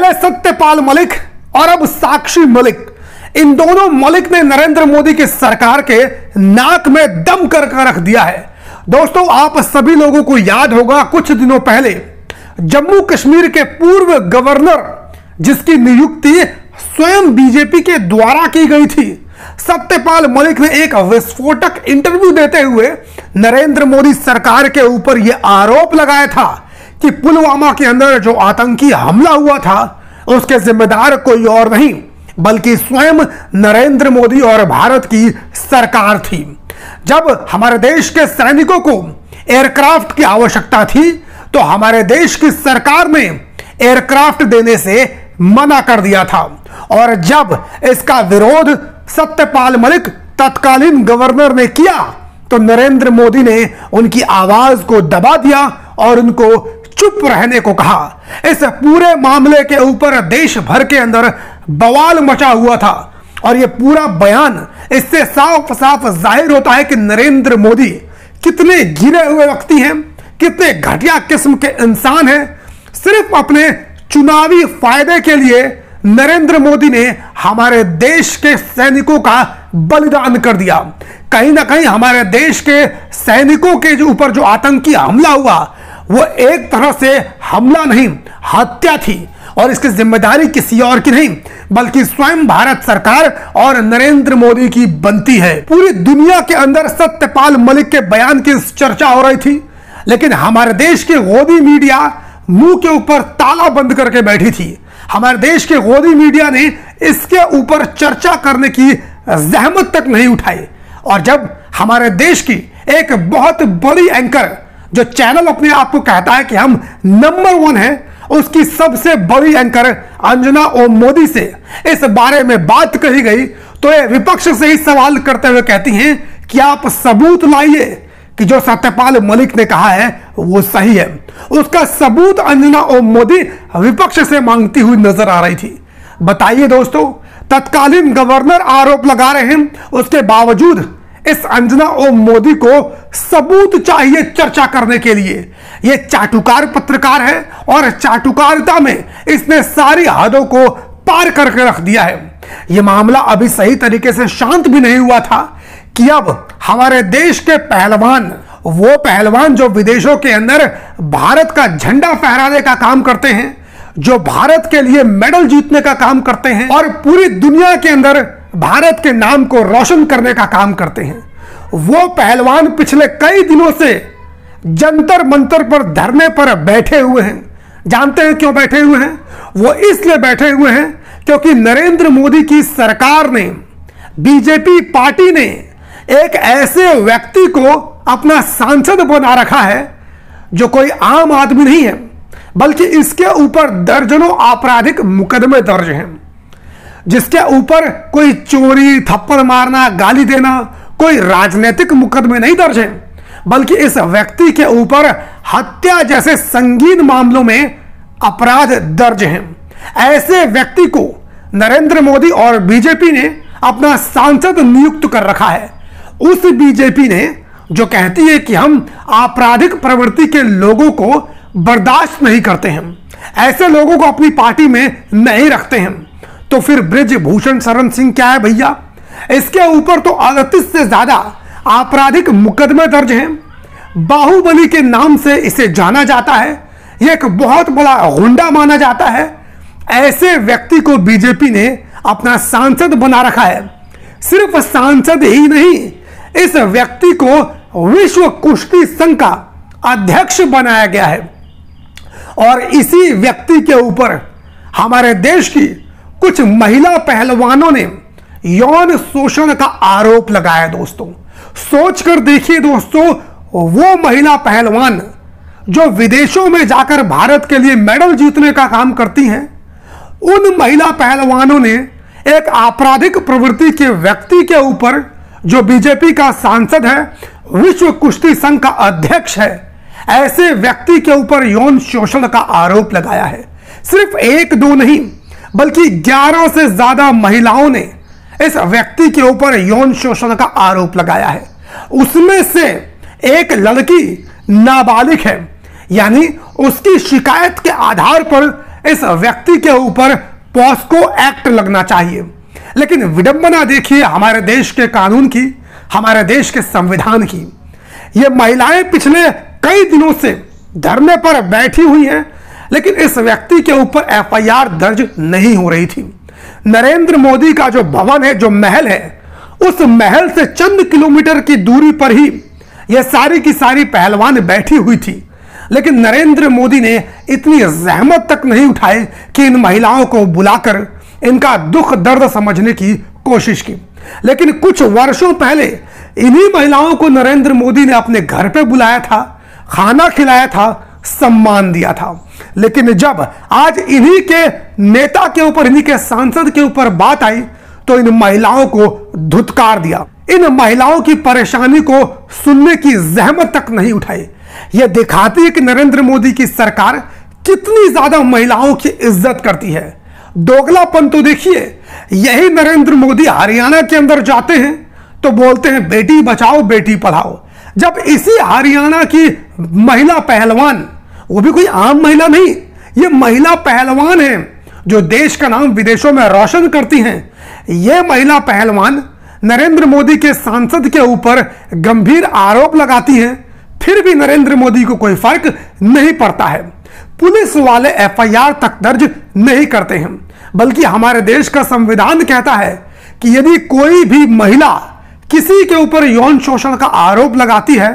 पहले सत्यपाल मलिक और अब साक्षी मलिक, इन दोनों मलिक ने नरेंद्र मोदी की सरकार के नाक में दम कर रख दिया है। दोस्तों, आप सभी लोगों को याद होगा कुछ दिनों पहले जम्मू कश्मीर के पूर्व गवर्नर, जिसकी नियुक्ति स्वयं बीजेपी के द्वारा की गई थी, सत्यपाल मलिक ने एक विस्फोटक इंटरव्यू देते हुए नरेंद्र मोदी सरकार के ऊपर यह आरोप लगाया था कि पुलवामा के अंदर जो आतंकी हमला हुआ था उसके जिम्मेदार कोई और नहीं बल्कि स्वयं नरेंद्र मोदी और भारत की सरकार थी। जब हमारे देश के सैनिकों को एयरक्राफ्ट की आवश्यकता थी तो हमारे देश की सरकार ने एयरक्राफ्ट देने से मना कर दिया था, और जब इसका विरोध सत्यपाल मलिक तत्कालीन गवर्नर ने किया तो नरेंद्र मोदी ने उनकी आवाज को दबा दिया और उनको चुप रहने को कहा। इस पूरे मामले के ऊपर देश भर के अंदर बवाल मचा हुआ था, और यह पूरा बयान इससे साफ साफ जाहिर होता है कि नरेंद्र मोदी कितने गिरे हुए व्यक्ति हैं, कितने घटिया किस्म के इंसान हैं। सिर्फ अपने चुनावी फायदे के लिए नरेंद्र मोदी ने हमारे देश के सैनिकों का बलिदान कर दिया। कहीं ना कहीं हमारे देश के सैनिकों के ऊपर जो आतंकी हमला हुआ वो एक तरह से हमला नहीं, हत्या थी, और इसकी जिम्मेदारी किसी और की नहीं बल्कि स्वयं भारत सरकार और नरेंद्र मोदी की बनती है। पूरी दुनिया के अंदर सत्यपाल मलिक के बयान की चर्चा हो रही थी, लेकिन हमारे देश की गोदी मीडिया मुंह के ऊपर ताला बंद करके बैठी थी। हमारे देश के गोदी मीडिया ने इसके ऊपर चर्चा करने की जहमत तक नहीं उठाई, और जब हमारे देश की एक बहुत बड़ी एंकर जो चैनल अपने आप को कहता है कि हम नंबर 1 है, उसकी सबसे बड़ी एंकर अंजना ओम मोदी से इस बारे में बात कही गई तो ये विपक्ष से ही सवाल करते हुए कहती हैं कि आप सबूत लाइए कि जो सत्यपाल मलिक ने कहा है वो सही है। उसका सबूत अंजना ओम मोदी विपक्ष से मांगती हुई नजर आ रही थी। बताइए दोस्तों, तत्कालीन गवर्नर आरोप लगा रहे हैं, उसके बावजूद इस अंजना ओम मोदी को सबूत चाहिए चर्चा करने के लिए। यह चाटुकार पत्रकार है और चाटुकारिता में इसने सारी हदों को पार करके रख दिया है। यह मामला अभी सही तरीके से शांत भी नहीं हुआ था कि अब हमारे देश के पहलवान, वो पहलवान जो विदेशों के अंदर भारत का झंडा फहराने का काम करते हैं, जो भारत के लिए मेडल जीतने का काम करते हैं और पूरी दुनिया के अंदर भारत के नाम को रोशन करने का काम करते हैं, वो पहलवान पिछले कई दिनों से जंतर मंतर पर धरने पर बैठे हुए हैं। जानते हैं क्यों बैठे हुए हैं? वो इसलिए बैठे हुए हैं क्योंकि नरेंद्र मोदी की सरकार ने, बीजेपी पार्टी ने एक ऐसे व्यक्ति को अपना सांसद बना रखा है जो कोई आम आदमी नहीं है बल्कि इसके ऊपर दर्जनों आपराधिक मुकदमे दर्ज हैं, जिसके ऊपर कोई चोरी, थप्पड़ मारना, गाली देना, कोई राजनीतिक मुकदमे नहीं दर्ज हैं, बल्कि इस व्यक्ति के ऊपर हत्या जैसे संगीन मामलों में अपराध दर्ज हैं। ऐसे व्यक्ति को नरेंद्र मोदी और बीजेपी ने अपना सांसद नियुक्त कर रखा है। उस बीजेपी ने जो कहती है कि हम आपराधिक प्रवृत्ति के लोगों को बर्दाश्त नहीं करते हैं, ऐसे लोगों को अपनी पार्टी में नहीं रखते हैं, तो फिर बृजभूषण शरण सिंह क्या है भैया? इसके ऊपर तो 38 से ज्यादा आपराधिक मुकदमे दर्ज हैं। बाहुबली के नाम से इसे जाना जाता है, यह एक बहुत बड़ा गुंडा माना जाता है। ऐसे व्यक्ति को बीजेपी ने अपना सांसद बना रखा है। सिर्फ सांसद ही नहीं, इस व्यक्ति को विश्व कुश्ती संघ का अध्यक्ष बनाया गया है, और इसी व्यक्ति के ऊपर हमारे देश की कुछ महिला पहलवानों ने यौन शोषण का आरोप लगाया। दोस्तों, सोचकर देखिए दोस्तों, वो महिला पहलवान जो विदेशों में जाकर भारत के लिए मेडल जीतने का काम करती हैं, उन महिला पहलवानों ने एक आपराधिक प्रवृत्ति के व्यक्ति के ऊपर, जो बीजेपी का सांसद है, विश्व कुश्ती संघ का अध्यक्ष है, ऐसे व्यक्ति के ऊपर यौन शोषण का आरोप लगाया है। सिर्फ 1-2 नहीं बल्कि 11 से ज्यादा महिलाओं ने इस व्यक्ति के ऊपर यौन शोषण का आरोप लगाया है। उसमें से एक लड़की नाबालिग है, यानी उसकी शिकायत के आधार पर इस व्यक्ति के ऊपर पॉस्को एक्ट लगना चाहिए। लेकिन विडंबना देखिए हमारे देश के कानून की, हमारे देश के संविधान की। ये महिलाएं पिछले कई दिनों से धरने पर बैठी हुई हैं, लेकिन इस व्यक्ति के ऊपर एफआईआर दर्ज नहीं हो रही थी। नरेंद्र मोदी का जो भवन है, जो महल है, उस महल से चंद किलोमीटर की दूरी पर ही यह सारी की सारी पहलवान बैठी हुई थी। लेकिन नरेंद्र मोदी ने इतनी जहमत तक नहीं उठाई कि इन महिलाओं को बुलाकर इनका दुख दर्द समझने की कोशिश की। लेकिन कुछ वर्षों पहले इन्हीं महिलाओं को नरेंद्र मोदी ने अपने घर पे बुलाया था, खाना खिलाया था, सम्मान दिया था। लेकिन जब आज इन्हीं के नेता के ऊपर, इन्हीं के सांसद के ऊपर बात आई तो इन महिलाओं को धुतकार दिया। इन महिलाओं की परेशानी को सुनने की जहमत तक नहीं उठाई। यह दिखाती है कि नरेंद्र मोदी की सरकार कितनी ज्यादा महिलाओं की इज्जत करती है। दोगलापन तो देखिए, यही नरेंद्र मोदी हरियाणा के अंदर जाते हैं तो बोलते हैं बेटी बचाओ बेटी पढ़ाओ। जब इसी हरियाणा की महिला पहलवान, वो भी कोई आम महिला नहीं, ये महिला पहलवान है जो देश का नाम विदेशों में रोशन करती हैं, ये महिला पहलवान नरेंद्र मोदी के सांसद के ऊपर गंभीर आरोप लगाती हैं, फिर भी नरेंद्र मोदी को कोई फर्क नहीं पड़ता है। पुलिस वाले एफआईआर तक दर्ज नहीं करते हैं, बल्कि हमारे देश का संविधान कहता है कि यदि कोई भी महिला किसी के ऊपर यौन शोषण का आरोप लगाती है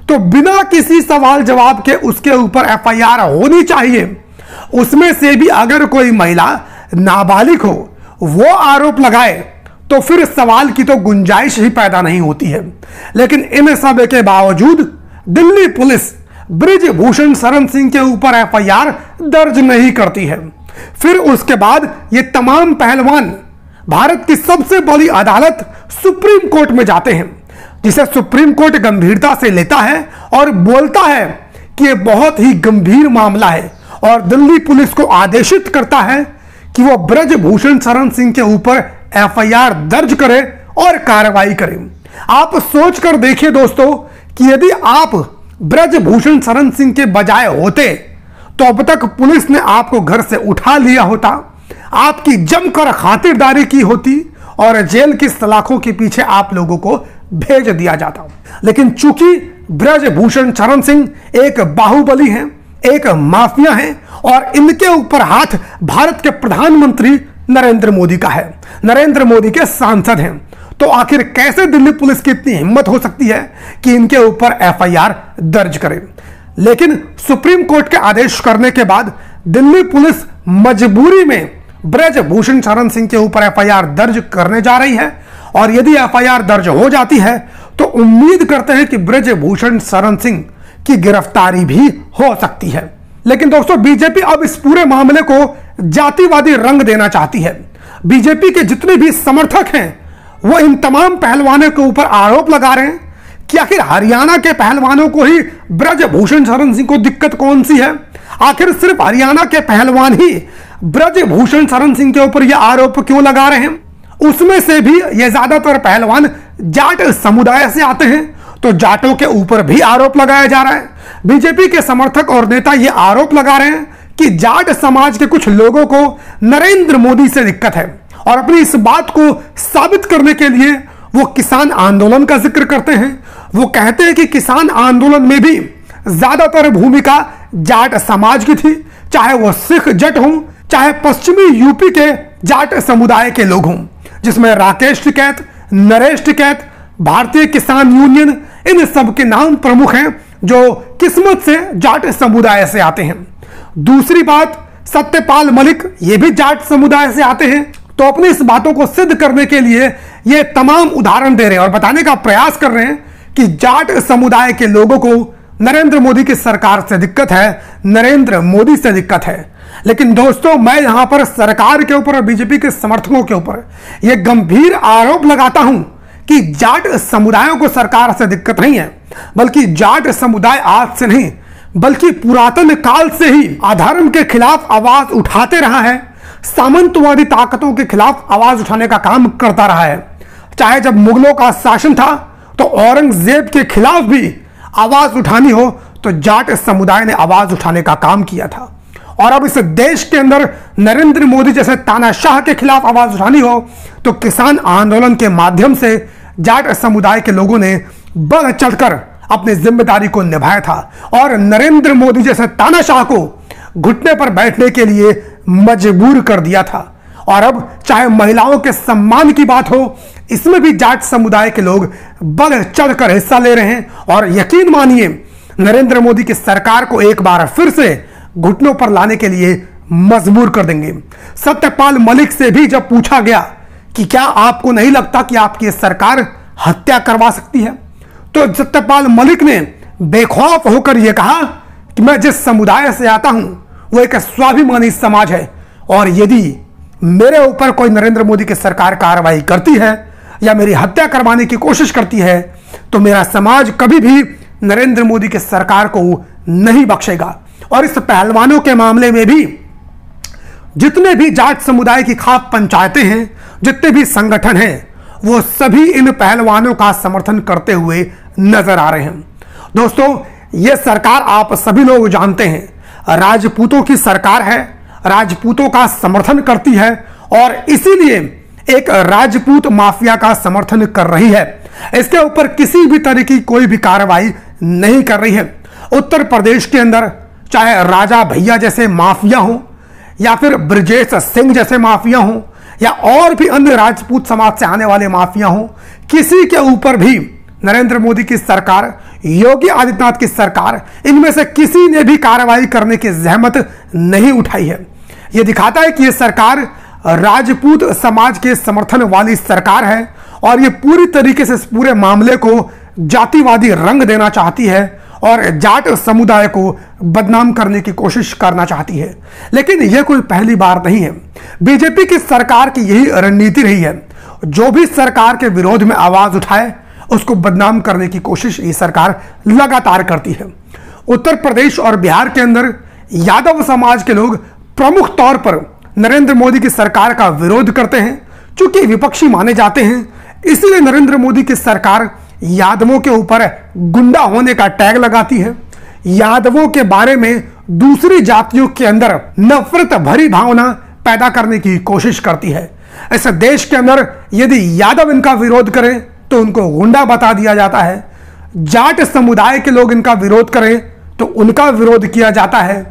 तो बिना किसी सवाल जवाब के उसके ऊपर एफआईआर होनी चाहिए। उसमें से भी अगर कोई महिला नाबालिग हो, वो आरोप लगाए तो फिर सवाल की तो गुंजाइश ही पैदा नहीं होती है। लेकिन इन सब के बावजूद दिल्ली पुलिस बृजभूषण शरण सिंह के ऊपर एफआईआर दर्ज नहीं करती है। फिर उसके बाद ये तमाम पहलवान भारत की सबसे बड़ी अदालत सुप्रीम कोर्ट में जाते हैं, जिसे सुप्रीम कोर्ट गंभीरता से लेता है और बोलता है कि यह बहुत ही गंभीर मामला है, और दिल्ली पुलिस को आदेशित करता है कि वो बृजभूषण शरण सिंह के ऊपर एफआईआर दर्ज करे और कार्रवाई करे। आप सोचकर देखिए दोस्तों कि यदि आप बृजभूषण शरण सिंह के बजाय होते तो अब तक पुलिस ने आपको घर से उठा लिया होता, आपकी जमकर खातिरदारी की होती और जेल की सलाखों के पीछे आप लोगों को भेज दिया जाता। लेकिन चूंकि बृजभूषण शरण सिंह एक बाहुबली हैं, एक माफिया हैं और इनके ऊपर हाथ भारत के प्रधानमंत्री नरेंद्र मोदी का है, नरेंद्र मोदी के सांसद हैं, तो आखिर कैसे दिल्ली पुलिस की इतनी हिम्मत हो सकती है कि इनके ऊपर एफआईआर दर्ज करे। लेकिन सुप्रीम कोर्ट के आदेश करने के बाद दिल्ली पुलिस मजबूरी में बृजभूषण शरण सिंह के ऊपर एफआईआर दर्ज करने जा रही है, और यदि एफआईआर दर्ज हो जाती है तो उम्मीद करते हैं कि बृजभूषण शरण सिंह की गिरफ्तारी भी हो सकती है। लेकिन दोस्तों, बीजेपी अब इस पूरे मामले को जातिवादी रंग देना चाहती है। बीजेपी के जितने भी समर्थक हैं वो इन तमाम पहलवानों के ऊपर आरोप लगा रहे हैं कि आखिर हरियाणा के पहलवानों को ही बृजभूषण शरण सिंह को दिक्कत कौन सी है, आखिर सिर्फ हरियाणा के पहलवान ही बृजभूषण शरण सिंह के ऊपर यह आरोप क्यों लगा रहे हैं। उसमें से भी ये ज्यादातर पहलवान जाट समुदाय से आते हैं, तो जाटों के ऊपर भी आरोप लगाया जा रहा है। बीजेपी के समर्थक और नेता ये आरोप लगा रहे हैं कि जाट समाज के कुछ लोगों को नरेंद्र मोदी से दिक्कत है, और अपनी इस बात को साबित करने के लिए वो किसान आंदोलन का जिक्र करते हैं। वो कहते हैं कि किसान आंदोलन में भी ज्यादातर भूमिका जाट समाज की थी, चाहे वो सिख जट हों, चाहे पश्चिमी यूपी के जाट समुदाय के लोग हों, जिसमें राकेश टिकैत, नरेश टिकैत, भारतीय किसान यूनियन, इन सब के नाम प्रमुख हैं जो किस्मत से जाट समुदाय से आते हैं। दूसरी बात, सत्यपाल मलिक ये भी जाट समुदाय से आते हैं। तो अपनी इस बातों को सिद्ध करने के लिए ये तमाम उदाहरण दे रहे हैं और बताने का प्रयास कर रहे हैं कि जाट समुदाय के लोगों को नरेंद्र मोदी की सरकार से दिक्कत है, नरेंद्र मोदी से दिक्कत है। लेकिन दोस्तों, मैं यहां पर सरकार के ऊपर और बीजेपी के समर्थकों के ऊपर यह गंभीर आरोप लगाता हूं कि जाट समुदायों को सरकार से दिक्कत नहीं है, बल्कि जाट समुदाय आज से नहीं बल्कि पुरातन काल से ही अधर्म के खिलाफ आवाज उठाते रहा है, सामंतवादी ताकतों के खिलाफ आवाज उठाने का काम करता रहा है। चाहे जब मुगलों का शासन था तो औरंगजेब के खिलाफ भी आवाज उठानी हो तो जाट समुदाय ने आवाज उठाने का काम किया था। और अब इस देश के अंदर नरेंद्र मोदी जैसे तानाशाह के खिलाफ आवाज उठानी हो तो किसान आंदोलन के माध्यम से जाट समुदाय के लोगों ने बढ़ चढ़कर अपनी जिम्मेदारी को निभाया था और नरेंद्र मोदी जैसे तानाशाह को घुटने पर बैठने के लिए मजबूर कर दिया था। और अब चाहे महिलाओं के सम्मान की बात हो, इसमें भी जाट समुदाय के लोग बढ़ चढ़कर हिस्सा ले रहे हैं और यकीन मानिए नरेंद्र मोदी की सरकार को एक बार फिर से घुटनों पर लाने के लिए मजबूर कर देंगे। सत्यपाल मलिक से भी जब पूछा गया कि क्या आपको नहीं लगता कि आपकी सरकार हत्या करवा सकती है, तो सत्यपाल मलिक ने बेखौफ होकर यह कहा कि मैं जिस समुदाय से आता हूं वो एक स्वाभिमानी समाज है और यदि मेरे ऊपर कोई नरेंद्र मोदी की सरकार कार्रवाई करती है या मेरी हत्या करवाने की कोशिश करती है तो मेरा समाज कभी भी नरेंद्र मोदी की सरकार को नहीं बख्शेगा। और इस पहलवानों के मामले में भी जितने भी जाट समुदाय की खाप पंचायतें हैं, जितने भी संगठन हैं, वो सभी इन पहलवानों का समर्थन करते हुए नजर आ रहे हैं। दोस्तों, ये सरकार आप सभी लोग जानते हैं राजपूतों की सरकार है, राजपूतों का समर्थन करती है और इसीलिए एक राजपूत माफिया का समर्थन कर रही है। इसके ऊपर किसी भी तरह की कोई भी कार्रवाई नहीं कर रही है। उत्तर प्रदेश के अंदर चाहे राजा भैया जैसे माफिया हो या फिर ब्रजेश सिंह जैसे माफिया हो या और भी अन्य राजपूत समाज से आने वाले माफिया हो, किसी के ऊपर भी नरेंद्र मोदी की सरकार, योगी आदित्यनाथ की सरकार, इनमें से किसी ने भी कार्रवाई करने की जहमत नहीं उठाई है। यह दिखाता है कि यह सरकार राजपूत समाज के समर्थन वाली सरकार है और यह पूरी तरीके से इस पूरे मामले को जातिवादी रंग देना चाहती है और जाट समुदाय को बदनाम करने की कोशिश करना चाहती है। लेकिन यह कोई पहली बार नहीं है। बीजेपी की सरकार की यही रणनीति रही है, जो भी सरकार के विरोध में आवाज उठाए उसको बदनाम करने की कोशिश ये सरकार लगातार करती है। उत्तर प्रदेश और बिहार के अंदर यादव समाज के लोग प्रमुख तौर पर नरेंद्र मोदी की सरकार का विरोध करते हैं। चूंकि विपक्षी माने जाते हैं, इसीलिए नरेंद्र मोदी की सरकार यादवों के ऊपर गुंडा होने का टैग लगाती है। यादवों के बारे में दूसरी जातियों के अंदर नफरत भरी भावना पैदा करने की कोशिश करती है। इस देश के अंदर यदि यादव इनका विरोध करें तो उनको गुंडा बता दिया जाता है, जाट समुदाय के लोग इनका विरोध करें तो उनका विरोध किया जाता है,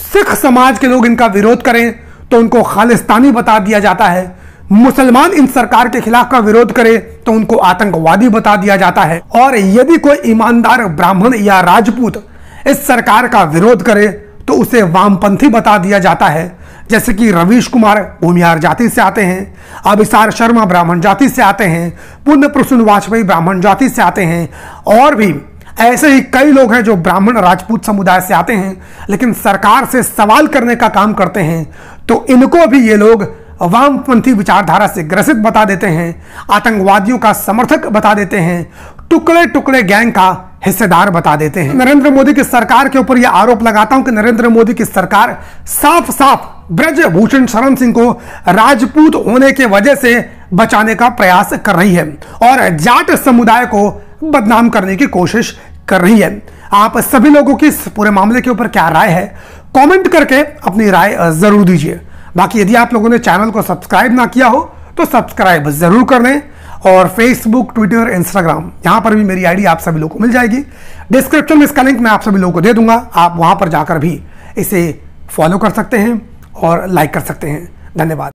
सिख समाज के लोग इनका विरोध करें तो उनको खालिस्तानी बता दिया जाता है, मुसलमान इन सरकार के खिलाफ का विरोध करे तो उनको आतंकवादी बता दिया जाता है और यदि कोई ईमानदार ब्राह्मण या राजपूत इस सरकार का विरोध करे तो उसे वामपंथी बता दिया जाता है। जैसे कि रवीश कुमार भूमिहार जाति से आते हैं, अभिसार शर्मा ब्राह्मण जाति से आते हैं, पुण्य प्रसून वाजपेयी ब्राह्मण जाति से आते हैं और भी ऐसे ही कई लोग हैं जो ब्राह्मण राजपूत समुदाय से आते हैं लेकिन सरकार से सवाल करने का काम करते हैं, तो इनको भी ये लोग वामपंथी विचारधारा से ग्रसित बता देते हैं, आतंकवादियों का समर्थक बता देते हैं, टुकड़े टुकड़े गैंग का हिस्सेदार बता देते हैं। नरेंद्र मोदी की सरकार के ऊपर यह आरोप लगाता हूं कि नरेंद्र मोदी की सरकार साफ साफ ब्रजभूषण शरण सिंह को राजपूत होने के वजह से बचाने का प्रयास कर रही है और जाट समुदाय को बदनाम करने की कोशिश कर रही है। आप सभी लोगों की इस पूरे मामले के ऊपर क्या राय है, कमेंट करके अपनी राय जरूर दीजिए। बाकी यदि आप लोगों ने चैनल को सब्सक्राइब ना किया हो तो सब्सक्राइब जरूर कर लें और फेसबुक, ट्विटर, इंस्टाग्राम, यहां पर भी मेरी आईडी आप सभी लोगों को मिल जाएगी। डिस्क्रिप्शन में इसका लिंक मैं आप सभी लोगों को दे दूंगा, आप वहां पर जाकर भी इसे फॉलो कर सकते हैं और लाइक कर सकते हैं। धन्यवाद।